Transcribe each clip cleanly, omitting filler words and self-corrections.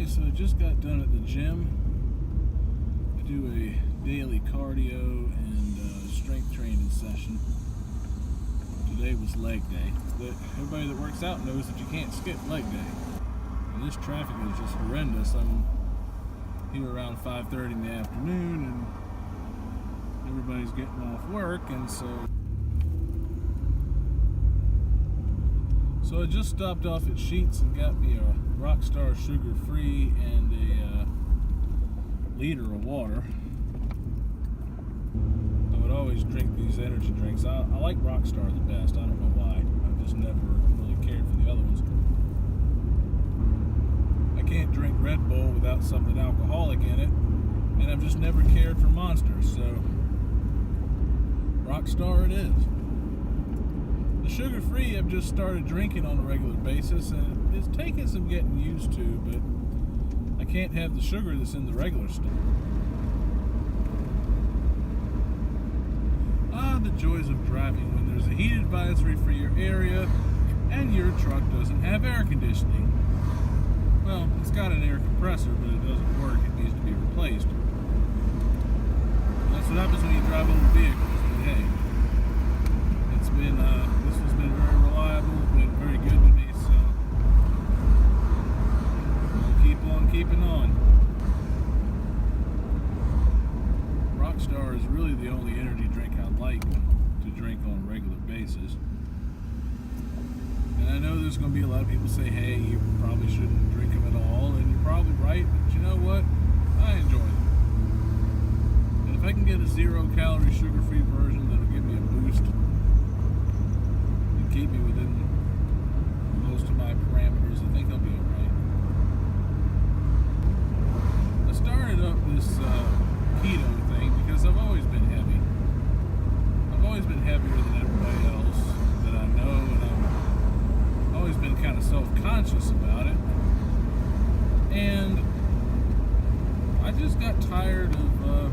Okay, so I just got done at the gym. I do a daily cardio and strength training session. Today was leg day, but everybody that works out knows that you can't skip leg day. And this traffic is just horrendous. I'm here around 5:30 in the afternoon, and everybody's getting off work, and so I just stopped off at Sheetz and got me a Rockstar sugar-free and a liter of water. I would always drink these energy drinks. I like Rockstar the best. I don't know why. I've just never really cared for the other ones. I can't drink Red Bull without something alcoholic in it, and I've just never cared for Monsters, so Rockstar it is. The sugar-free I've just started drinking on a regular basis, and it's taken some getting used to, but I can't have the sugar that's in the regular stuff. The joys of driving when there's a heat advisory for your area and your truck doesn't have air conditioning. Well, it's got an air compressor, but it doesn't work. It needs to be replaced. That's what happens when you drive old vehicles. But hey, it's been this has been very reliable, been very good to me, so I'll keep on keeping on. Rockstar is really the only energy drink I like to drink on a regular basis. And I know there's going to be a lot of people say, hey, you probably shouldn't drink them at all, and you're probably right, but you know what? I enjoy them. And if I can get a 0-calorie sugar-free version that'll give me a boost and keep me within most of my parameters, I think I'll be alright. I started up this keto thing because I've always been heavy. I've always been heavier than everybody else that I know, and I've always been kind of self-conscious about it. And I just got tired of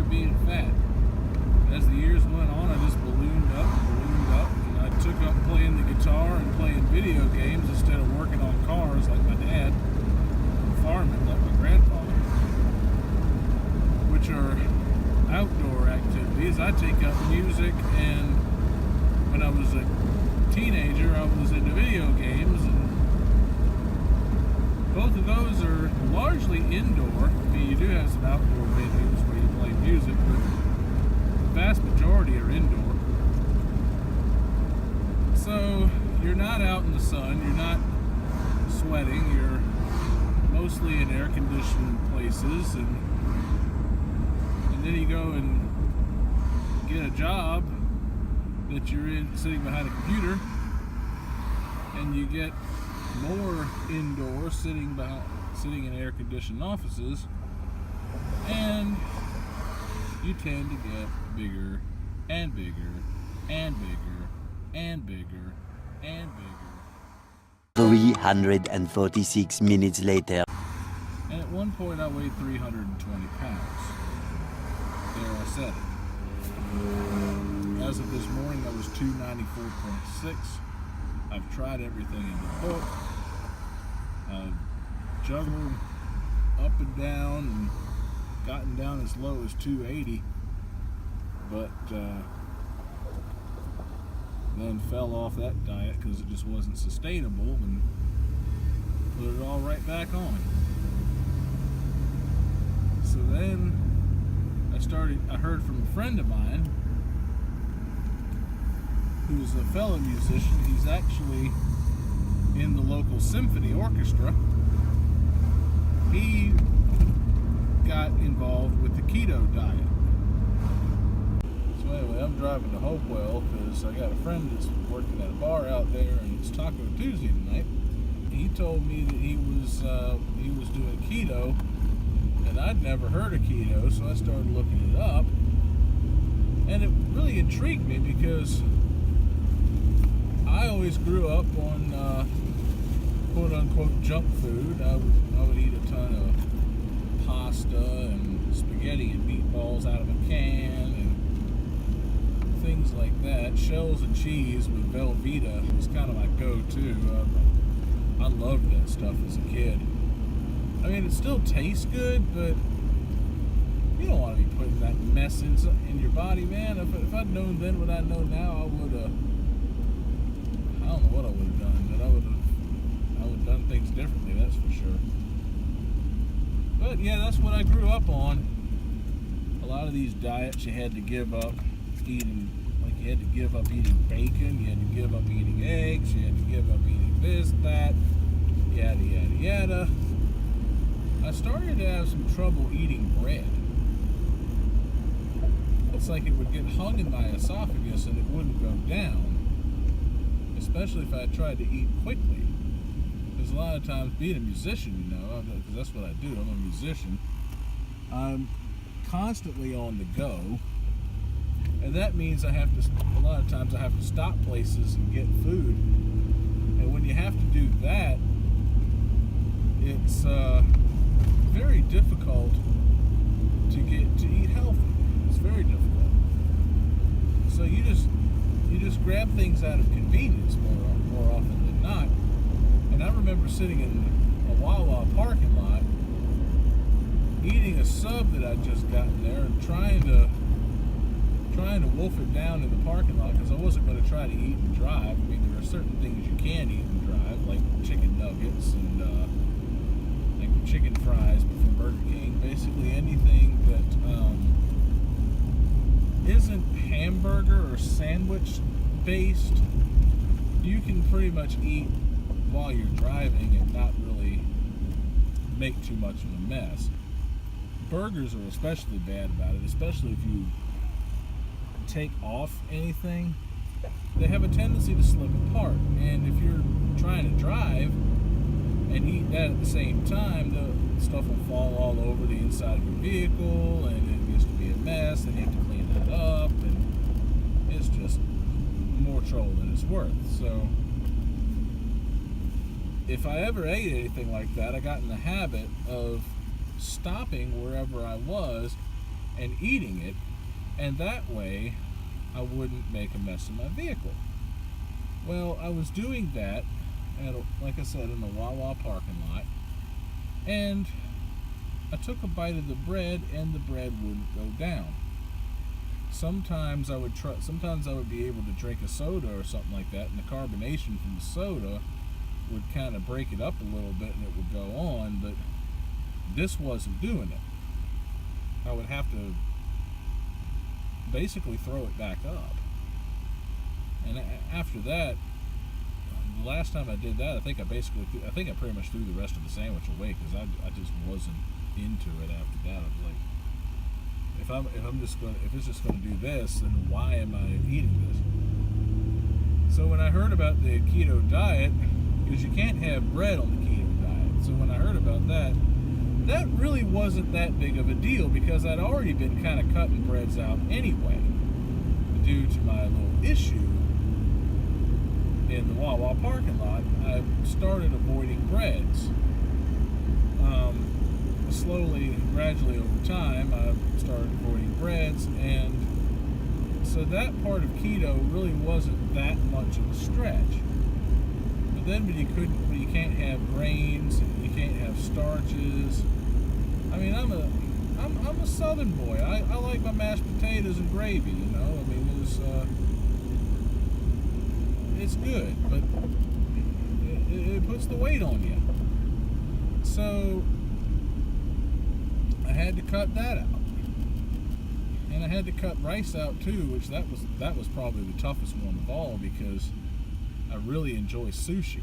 being fat. As the years went on, I just ballooned up, and I took up playing the guitar and playing video games instead of working on cars like my dad, and farming like my grandfather, which are outdoor activities. I take up music, and when I was a teenager, I was into video games, and both of those are largely indoor. I mean, you do have some outdoor venues where you play music, but the vast majority are indoor. So you're not out in the sun, you're not sweating, you're mostly in air-conditioned places, and then you go and get a job that you're in sitting behind a computer, and you get more indoor sitting in air-conditioned offices, and you tend to get bigger and bigger and bigger and bigger and bigger. 346 minutes later. And at one point I weighed 320 pounds. There, I said it. As of this morning, I was 294.6. I've tried everything in the book. I've juggled up and down and gotten down as low as 280, but then fell off that diet because it just wasn't sustainable, and put it all right back on. So then I heard from a friend of mine who's a fellow musician. He's actually in the local symphony orchestra. He got involved with the keto diet. So anyway, I'm driving to Hopewell because I got a friend that's working at a bar out there, and it's Taco Tuesday tonight. He told me that he was doing keto, and I'd never heard of keto, so I started looking it up, and it really intrigued me because I always grew up on quote-unquote junk food. I would eat a ton of pasta and spaghetti and meatballs out of a can and things like that. Shells and cheese with Velveeta was kind of my go-to. I loved that stuff as a kid. I mean, it still tastes good, but you don't want to be putting that mess in your body, man. If I'd known then what I know now, I would have. I don't know what I would have done, but I would have done things differently. That's for sure. But yeah, that's what I grew up on. A lot of these diets, you had to give up eating. Like you had to give up eating bacon. You had to give up eating eggs. You had to give up eating this, that, yada yada yada. I started to have some trouble eating bread. It's like it would get hung in my esophagus and it wouldn't go down. Especially if I tried to eat quickly. Because a lot of times, being a musician, you know, because that's what I do, I'm a musician, I'm constantly on the go. And that means a lot of times I have to stop places and get food. And when you have to do that, it's very difficult to eat healthy. It's very difficult. So you just grab things out of convenience more often than not. And I remember sitting in a Wawa parking lot, eating a sub that I'd just gotten there, and trying to wolf it down in the parking lot because I wasn't going to try to eat and drive. I mean, there are certain things you can eat and drive, like chicken nuggets and like chicken fries from Burger King. Basically anything that isn't hamburger or sandwich based, you can pretty much eat while you're driving and not really make too much of a mess. Burgers are especially bad about it, especially if you take off anything. They have a tendency to slip apart, and if you're trying to drive and eat that at the same time, the stuff will fall all over the inside of your vehicle and it gets to be a mess, and you have to clean that up, and it's just more trouble than it's worth. So if I ever ate anything like that, I got in the habit of stopping wherever I was and eating it, and that way I wouldn't make a mess in my vehicle. Well, I was doing that like I said, in the Wawa parking lot, and I took a bite of the bread and the bread wouldn't go down. Sometimes I would be able to drink a soda or something like that, and the carbonation from the soda would kind of break it up a little bit and it would go on, but this wasn't doing it. I would have to basically throw it back up. And after that, the last time I did that, I think I pretty much threw the rest of the sandwich away because I just wasn't into it after that. I was like, if it's just going to do this, then why am I eating this? So when I heard about the keto diet, because you can't have bread on the keto diet, so when I heard about that really wasn't that big of a deal because I'd already been kind of cutting breads out anyway due to my little issue in the Wawa parking lot. I started avoiding breads. Slowly, gradually over time, I started avoiding breads, and so that part of keto really wasn't that much of a stretch. But then when you can't have grains, you can't have starches. I mean, I'm a Southern boy. I like my mashed potatoes and gravy. You know, I mean, it's good, but it puts the weight on you. So I had to cut that out, and I had to cut rice out too, which that was probably the toughest one of all because I really enjoy sushi.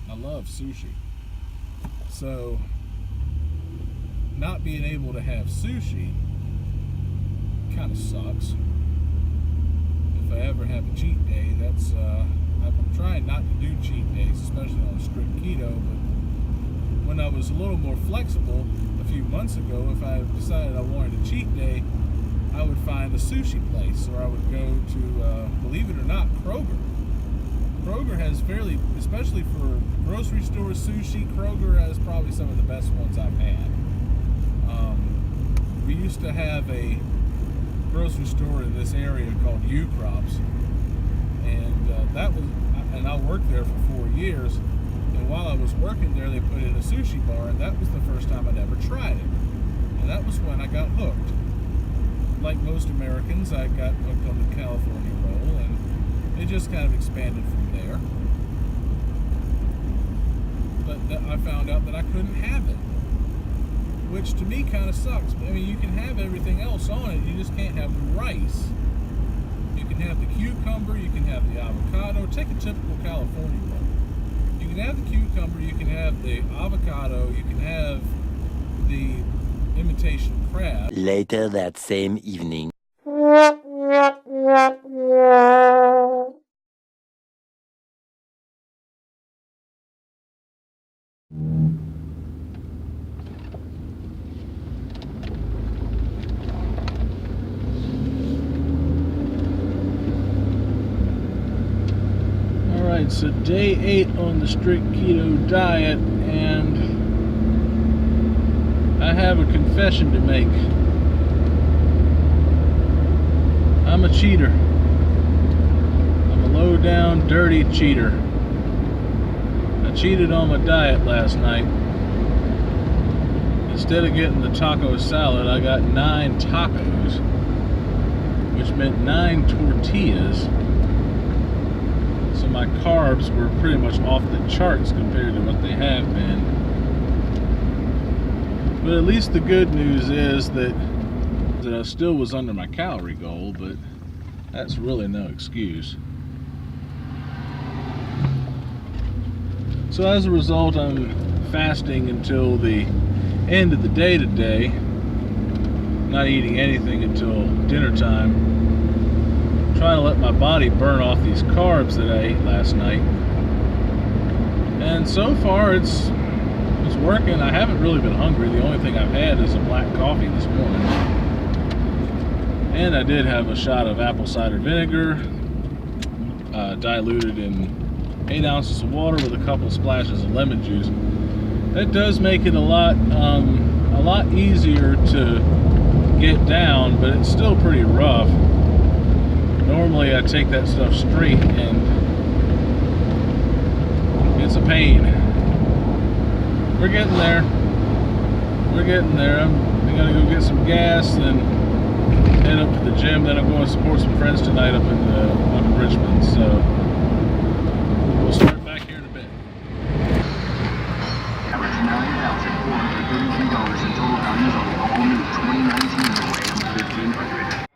I love sushi. So not being able to have sushi kind of sucks. If I ever have a cheat day, I'm trying not to do cheat days, especially on strict keto, but when I was a little more flexible a few months ago, if I decided I wanted a cheat day, I would find a sushi place, or I would go to, believe it or not, Kroger. Kroger has especially for grocery store sushi, Kroger has probably some of the best ones I've had. We used to have a grocery store in this area called U-Crops, and I worked there for 4 years, and while I was working there, they put in a sushi bar, and that was the first time I'd ever tried it. And that was when I got hooked. Like most Americans, I got hooked on the California roll, and it just kind of expanded from there. But I found out that I couldn't have it, which to me kind of sucks. I mean, you can have everything else on it, you just can't have the rice. You can have the cucumber, you can have the avocado. Take a typical California roll. You can have the cucumber, you can have the avocado, you can have the imitation crab. Later that same evening. Alright, so day 8 on the strict keto diet, and I have a confession to make. I'm a cheater. I'm a low down, dirty cheater. I cheated on my diet last night. Instead of getting the taco salad, I got 9 tacos, which meant 9 tortillas. So my carbs were pretty much off the charts compared to what they have been. But at least the good news is that I still was under my calorie goal, but that's really no excuse. So as a result, I'm fasting until the end of the day today, not eating anything until dinner time, trying to let my body burn off these carbs that I ate last night. And so far it's working. I haven't really been hungry. The only thing I've had is a black coffee this morning. And I did have a shot of apple cider vinegar, diluted in 8 ounces of water with a couple splashes of lemon juice. That does make it a lot easier to get down, but it's still pretty rough. Normally I take that stuff straight and it's a pain. We're getting there. We're getting there. I'm gonna go get some gas and head up to the gym. Then I'm going to support some friends tonight up in Richmond. So we'll start back here in a bit. Average $9,433 in total values on the all-new 2019 Ram 1500.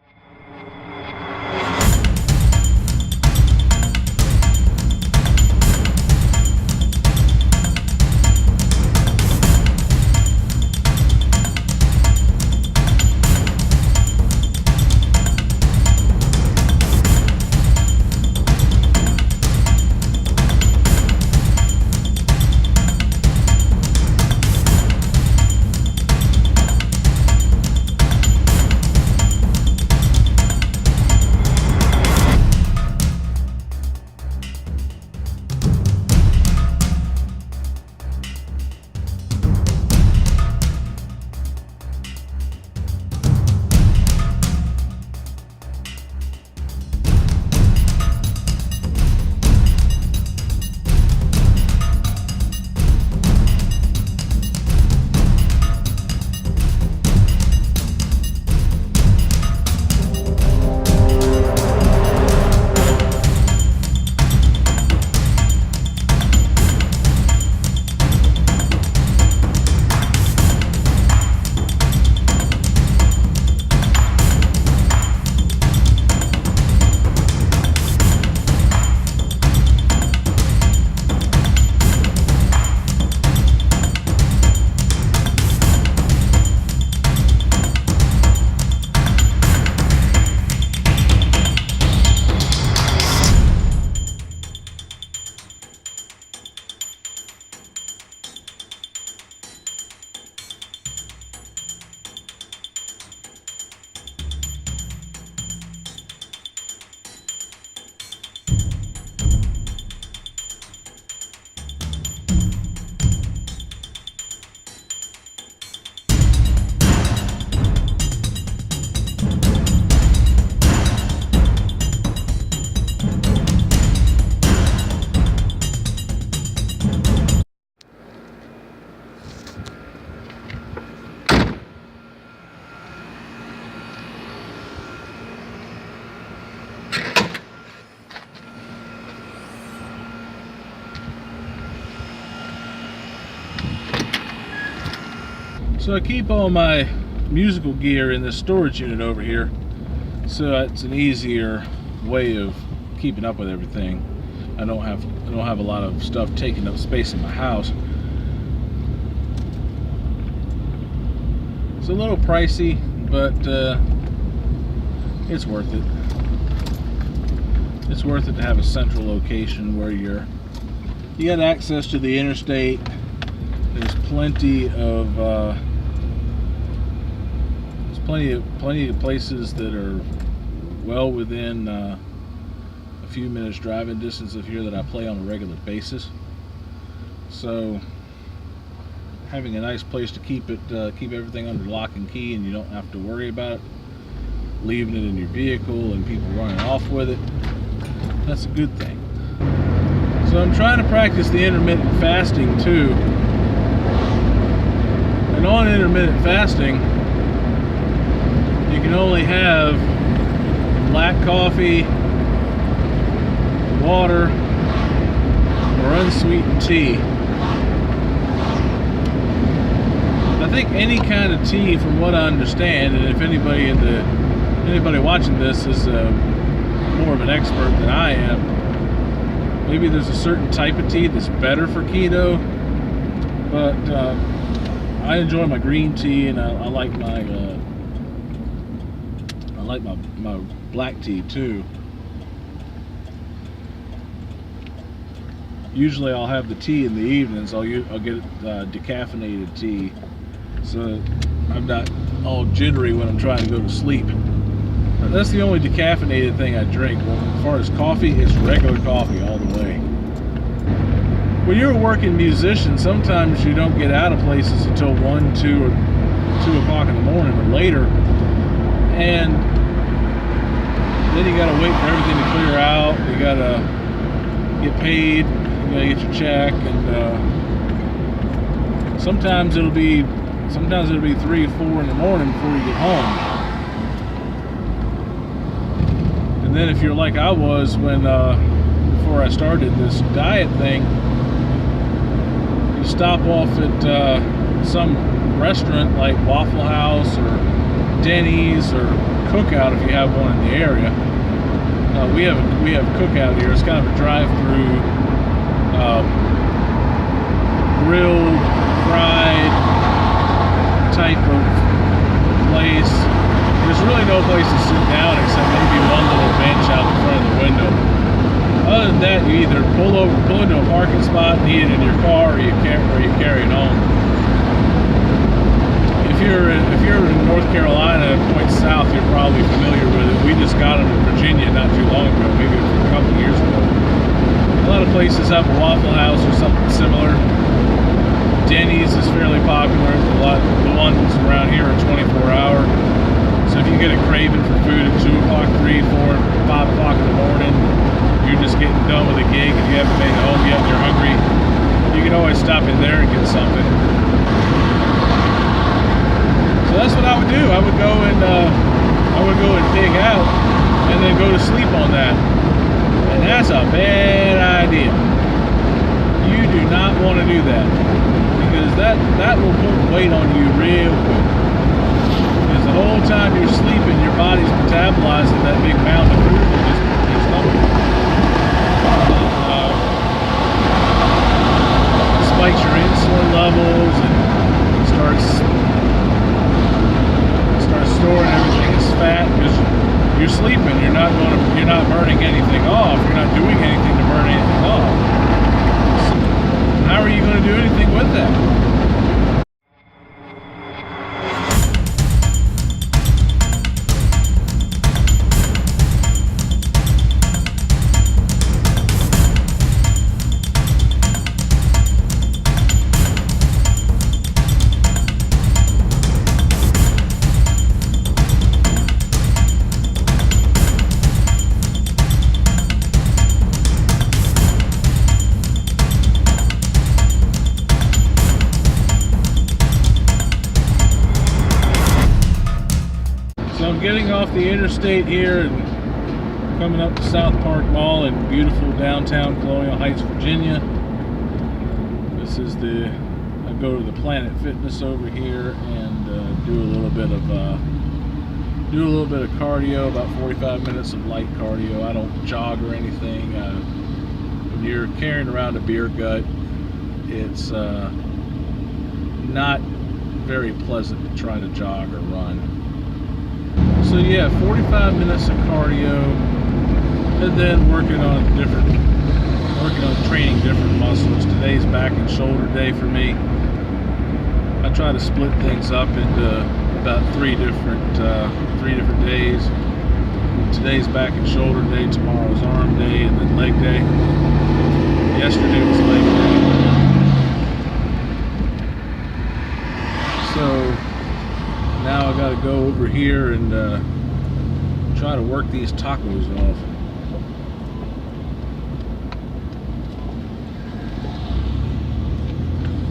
So I keep all my musical gear in this storage unit over here, so it's an easier way of keeping up with everything. I don't have a lot of stuff taking up space in my house. It's a little pricey, but it's worth it. It's worth it to have a central location where you got access to the interstate. There's plenty of plenty of places that are well within a few minutes driving distance of here that I play on a regular basis. So having a nice place to keep everything under lock and key, and you don't have to worry about it, leaving it in your vehicle and people running off with it, that's a good thing. So I'm trying to practice the intermittent fasting too. And on intermittent fasting, you can only have black coffee, water, or unsweetened tea. I think any kind of tea, from what I understand, and if anybody watching this is more of an expert than I am, maybe there's a certain type of tea that's better for keto, but I enjoy my green tea, and I like my black tea too. Usually I'll have the tea in the evenings. I'll get decaffeinated tea, so I'm not all jittery when I'm trying to go to sleep. That's the only decaffeinated thing I drink. Well, as far as coffee, it's regular coffee all the way. When you're a working musician, sometimes you don't get out of places until 1, 2, or 2 o'clock in the morning or later, and then you gotta wait for everything to clear out. You gotta get paid, you gotta get your check, and sometimes it'll be 3 or 4 in the morning before you get home. And then if you're like I was when before I started this diet thing, you stop off at some restaurant like Waffle House or Denny's or Cookout if you have one in the area. We have Cookout here. It's kind of a drive-through, grilled, fried type of place. There's really no place to sit down except maybe one little bench out in front of the window. Other than that, you either pull into a parking spot and eat it in your car, or you carry it home. If you're in North Carolina, points south, you're probably familiar with it. We just got them in Virginia not too long ago, maybe a couple of years ago. A lot of places have a Waffle House or something similar. Denny's is fairly popular. The ones around here are 24-hour. So if you get a craving for food at 2 o'clock, 3, 4, 5 o'clock in the morning, you're just getting done with a gig and you haven't made it home yet and you're hungry, you can always stop in there and get something. So that's what I would do. I would go and pig out and then go to sleep on that. And that's a bad idea. You do not want to do that, because that will put weight on you real quick. Because the whole time you're sleeping, your body's metabolizing that big mound of food that just in your stomach. Spikes your insulin levels and starts storing everything as fat because you're sleeping. You're not burning anything off. You're not doing anything to burn anything off. So how are you going to do anything with that? So I'm getting off the interstate here and coming up to South Park Mall in beautiful downtown Colonial Heights, Virginia. This is I go to the Planet Fitness over here and do a little bit of cardio, about 45 minutes of light cardio. I don't jog or anything. When you're carrying around a beer gut, it's not very pleasant to try to jog or run. So yeah, 45 minutes of cardio, and then working on training different muscles. Today's back and shoulder day for me. I try to split things up into about three different days. Today's back and shoulder day, tomorrow's arm day, and then leg day. Yesterday was leg day. So now I gotta go over here and try to work these tacos off.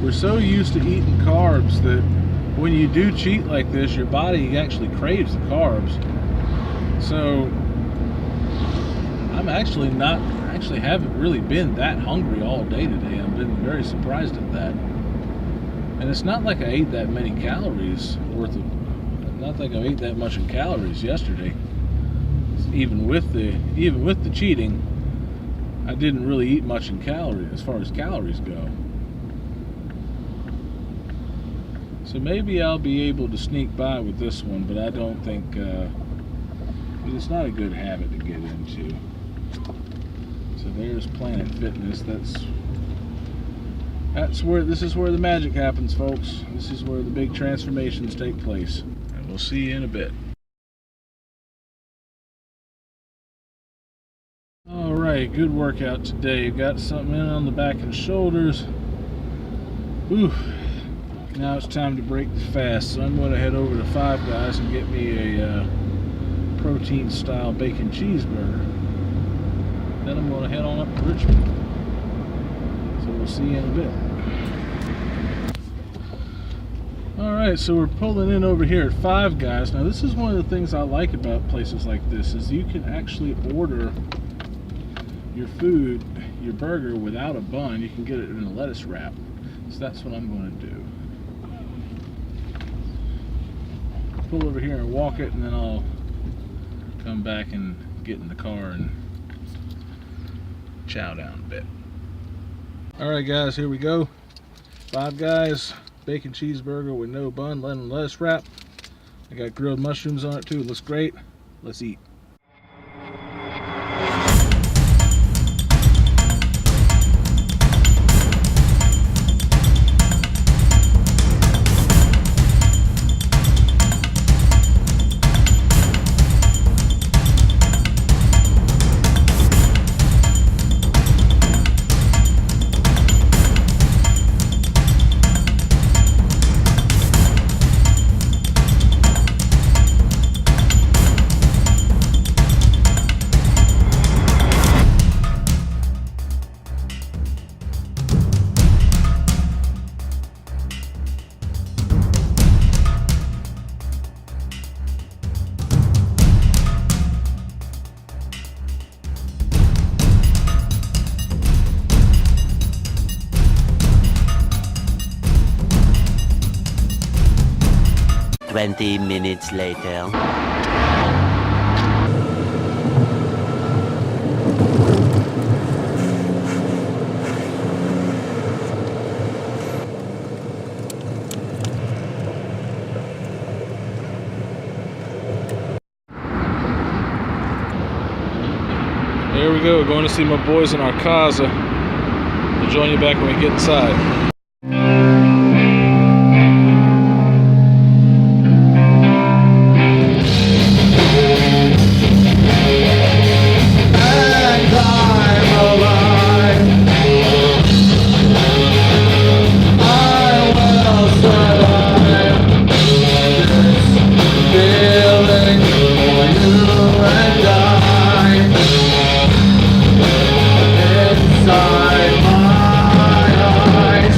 We're so used to eating carbs that when you do cheat like this, your body actually craves the carbs. So I haven't really been that hungry all day today. I've been very surprised at that. And it's not like I ate that many calories worth of, not like I ate that much in calories yesterday. Even with the cheating, I didn't really eat much in calories as far as calories go. So maybe I'll be able to sneak by with this one, but I don't think, it's not a good habit to get into. So there's Planet Fitness. This is where the magic happens, folks. This is where the big transformations take place. And we'll see you in a bit. All right, good workout today. Got something in on the back and shoulders. Ooh. Now it's time to break the fast, so I'm going to head over to Five Guys and get me a protein-style bacon cheeseburger. Then I'm going to head on up to Richmond. So we'll see you in a bit. Alright, so we're pulling in over here at Five Guys. Now this is one of the things I like about places like this, is you can actually order your food, your burger, without a bun. You can get it in a lettuce wrap. So that's what I'm going to do. Pull over here and walk it, and then I'll come back and get in the car and chow down a bit. Alright guys, here we go. Five Guys, bacon cheeseburger with no bun, lettuce wrap. I got grilled mushrooms on it too. It looks great. Let's eat. Twenty minutes later. There we go, going to see my boys in ARKAZA. I'll join you back when we get inside. Inside my eyes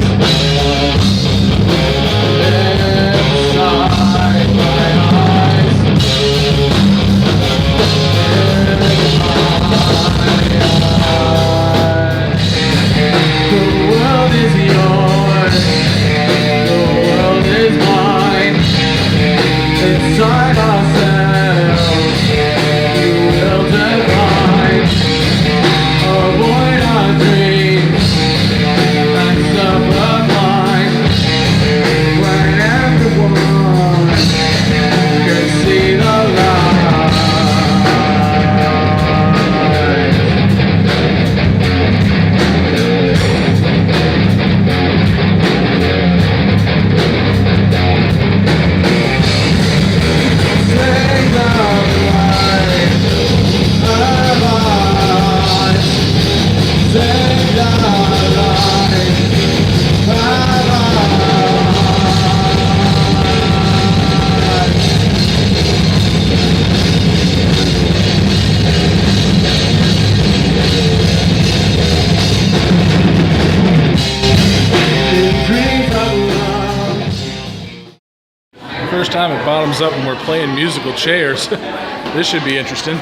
First time it bottoms up and we're playing musical chairs. This should be interesting.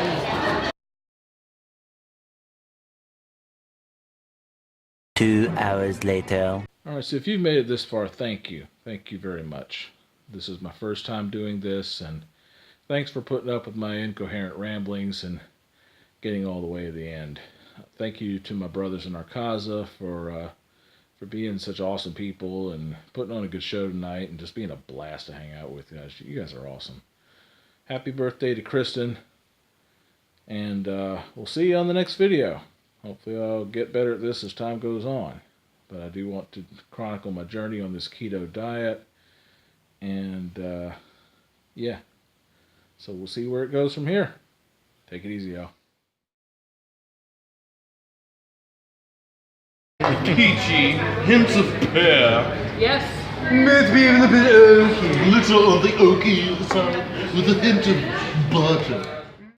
Two hours later. Alright, so if you've made it this far, thank you. Thank you very much. This is my first time doing this, and thanks for putting up with my incoherent ramblings and getting all the way to the end. Thank you to my brothers in ARKAZA for being such awesome people and putting on a good show tonight and just being a blast to hang out with, guys. You guys are awesome. Happy birthday to Kristen, and we'll see you on the next video. Hopefully I'll get better at this as time goes on, but I do want to chronicle my journey on this keto diet, and yeah, so we'll see where it goes from here. Take it easy, y'all. Peachy, hints of pear. Yes. Maybe even a bit oaky, little on the oaky side, with a hint of butter.